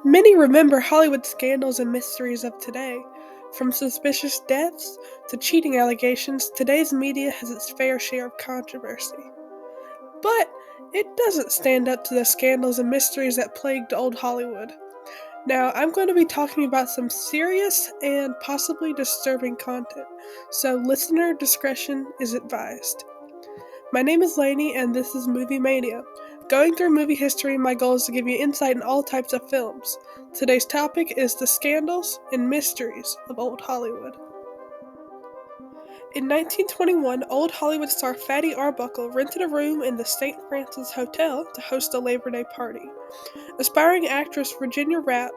Many remember Hollywood scandals and mysteries of today. From suspicious deaths to cheating allegations, today's media has its fair share of controversy. But it doesn't stand up to the scandals and mysteries that plagued old Hollywood. Now, I'm going to be talking about some serious and possibly disturbing content, so listener discretion is advised. My name is Lainey, and this is Movie Mania. Going through movie history, my goal is to give you insight in all types of films. Today's topic is the scandals and mysteries of old Hollywood. In 1921, old Hollywood star Fatty Arbuckle rented a room in the St. Francis Hotel to host a Labor Day party. Aspiring actress Virginia Rapp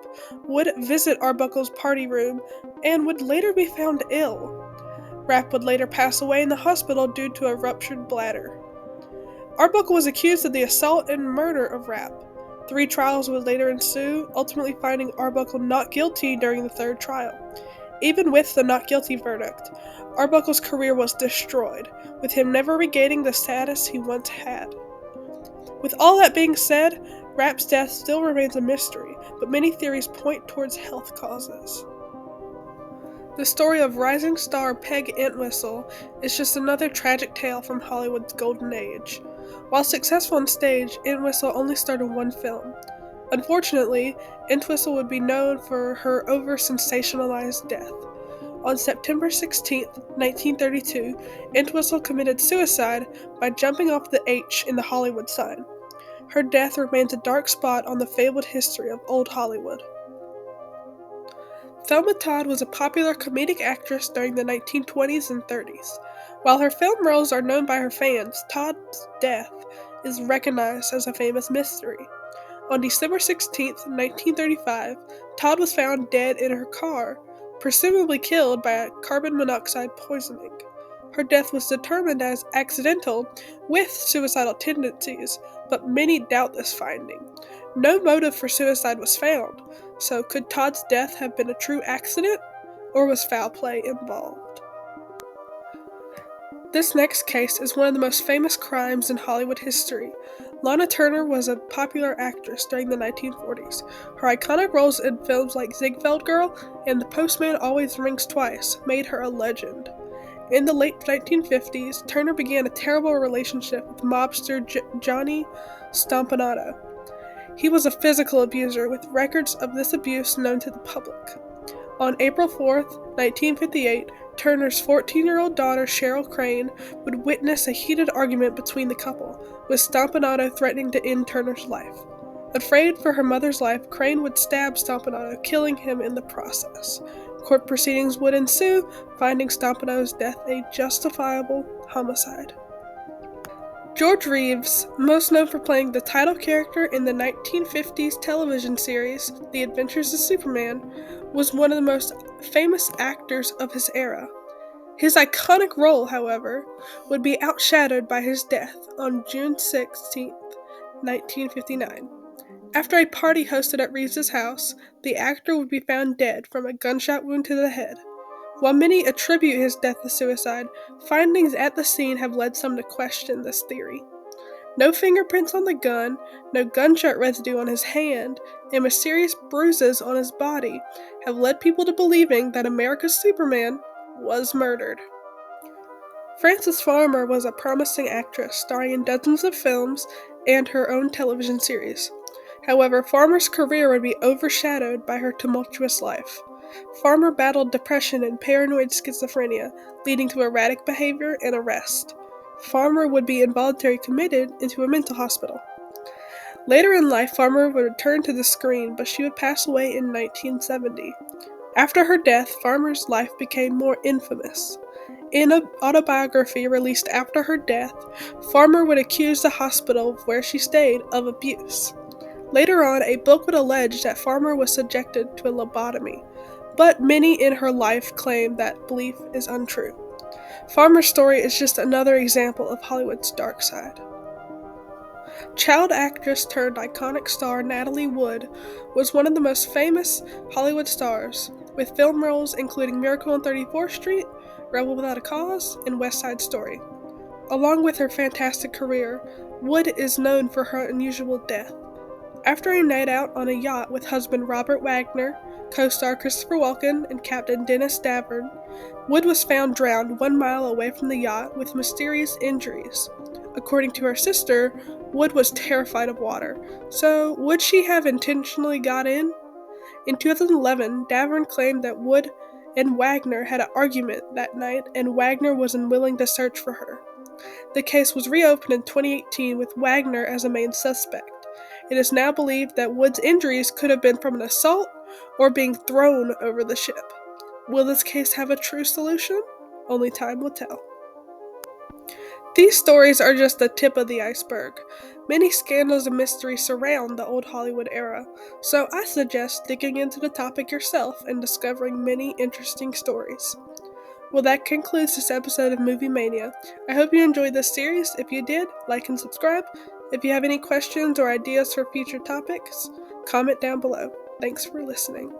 would visit Arbuckle's party room and would later be found ill. Rapp would later pass away in the hospital due to a ruptured bladder. Arbuckle was accused of the assault and murder of Rapp. 3 trials would later ensue, ultimately finding Arbuckle not guilty during the 3rd trial. Even with the not guilty verdict, Arbuckle's career was destroyed, with him never regaining the status he once had. With all that being said, Rapp's death still remains a mystery, but many theories point towards health causes. The story of rising star Peg Entwistle is just another tragic tale from Hollywood's golden age. While successful on stage, Entwistle only starred in 1 film. Unfortunately, Entwistle would be known for her over-sensationalized death. On September 16, 1932, Entwistle committed suicide by jumping off the H in the Hollywood sign. Her death remains a dark spot on the fabled history of old Hollywood. Felma Todd was a popular comedic actress during the 1920s and 30s. While her film roles are known by her fans, Todd's death is recognized as a famous mystery. On December 16, 1935, Todd was found dead in her car, presumably killed by carbon monoxide poisoning. Her death was determined as accidental with suicidal tendencies, but many doubt this finding. No motive for suicide was found, so could Todd's death have been a true accident, or was foul play involved? This next case is one of the most famous crimes in Hollywood history. Lana Turner was a popular actress during the 1940s. Her iconic roles in films like Ziegfeld Girl and The Postman Always Rings Twice made her a legend. In the late 1950s, Turner began a terrible relationship with mobster Johnny Stompanato. He was a physical abuser with records of this abuse known to the public. On April 4, 1958, Turner's 14-year-old daughter Cheryl Crane would witness a heated argument between the couple, with Stompanato threatening to end Turner's life. Afraid for her mother's life, Crane would stab Stompanato, killing him in the process. Court proceedings would ensue, finding Stompanato's death a justifiable homicide. George Reeves, most known for playing the title character in the 1950s television series The Adventures of Superman, was one of the most famous actors of his era. His iconic role, however, would be outshadowed by his death on June 16, 1959. After a party hosted at Reeves' house, the actor would be found dead from a gunshot wound to the head. While many attribute his death to suicide, findings at the scene have led some to question this theory. No fingerprints on the gun, no gunshot residue on his hand, and mysterious bruises on his body have led people to believing that America's Superman was murdered. Frances Farmer was a promising actress starring in dozens of films and her own television series. However, Farmer's career would be overshadowed by her tumultuous life. Farmer battled depression and paranoid schizophrenia, leading to erratic behavior and arrest. Farmer would be involuntarily committed into a mental hospital. Later in life, Farmer would return to the screen, but she would pass away in 1970. After her death, Farmer's life became more infamous. In an autobiography released after her death, Farmer would accuse the hospital where she stayed of abuse. Later on, a book would allege that Farmer was subjected to a lobotomy, but many in her life claim that belief is untrue. Farmer's story is just another example of Hollywood's dark side. Child actress turned iconic star Natalie Wood was one of the most famous Hollywood stars, with film roles including Miracle on 34th Street, Rebel Without a Cause, and West Side Story. Along with her fantastic career, Wood is known for her unusual death. After a night out on a yacht with husband Robert Wagner, co-star Christopher Walken, and Captain Dennis Davern, Wood was found drowned 1 mile away from the yacht with mysterious injuries. According to her sister, Wood was terrified of water, so would she have intentionally got in? In 2011, Davern claimed that Wood and Wagner had an argument that night and Wagner was unwilling to search for her. The case was reopened in 2018 with Wagner as a main suspect. It is now believed that Wood's injuries could have been from an assault or being thrown over the ship. Will this case have a true solution? Only time will tell. These stories are just the tip of the iceberg. Many scandals and mysteries surround the old Hollywood era, so I suggest digging into the topic yourself and discovering many interesting stories. Well, that concludes this episode of Movie Mania. I hope you enjoyed this series. If you did, like and subscribe. If you have any questions or ideas for future topics, comment down below. Thanks for listening.